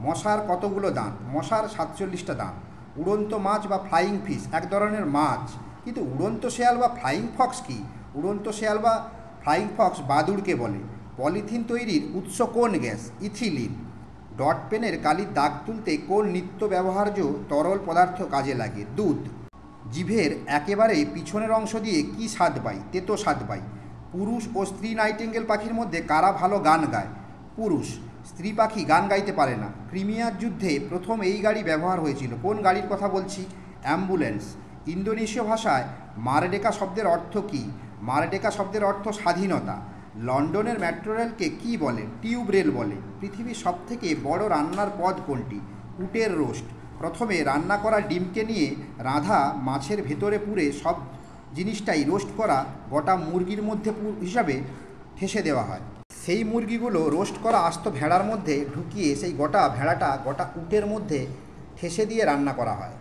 মশার কতগুলো দাঁত? মশার 47টা দাঁত। উড়ন্ত মাছ বা ফ্লাইং ফিশ এক ধরনের মাছ, কিন্তু উড়ন্ত শেয়াল বা ফ্লাইং ফক্স কি? উড়ন্ত শেয়াল বা ফ্লাইং ফক্স বাদুড়কে বলে। পলিথিন তৈরির উৎস কোন গ্যাস? ইথিলিন। ডট পেনের কালির দাগ তুলতে কোন নিত্য ব্যবহার্য তরল পদার্থ কাজে লাগে? দুধ। জিভের একেবারে পিছনের অংশ দিয়ে কি স্বাদ পাই? তেতো স্বাদ পাই। পুরুষ ও স্ত্রী নাইটিঙ্গেল পাখির মধ্যে কারা ভালো গান গায়? পুরুষ। স্ত্রী পাখি গান গাইতে পারে না। ক্রিমিয়ার যুদ্ধে প্রথম এই গাড়ি ব্যবহার হয়েছিল। কোন গাড়ির কথা বলছি? অ্যাম্বুলেন্স। ইন্দোনেশীয় ভাষায় মারডেকা শব্দের অর্থ কী? মারডেকা শব্দের অর্থ স্বাধীনতা। লন্ডনের মেট্রো রেলকে কী বলে? টিউব রেল বলে। পৃথিবীর সবথেকে বড় রান্নার পদ কোনটি? উটের রোস্ট। প্রথমে রান্না করা ডিমকে নিয়ে রাঁধা মাছের ভেতরে পুরে সব জিনিসটাই রোস্ট করা গোটা মুরগির মধ্যে হিসাবে ঠেসে দেওয়া হয়। সেই মুরগিগুলো রোস্ট করা আস্ত ভেড়ার মধ্যে ঢুকিয়ে সেই গোটা ভেড়াটা গোটা উটের মধ্যে ঠেসে দিয়ে রান্না করা হয়।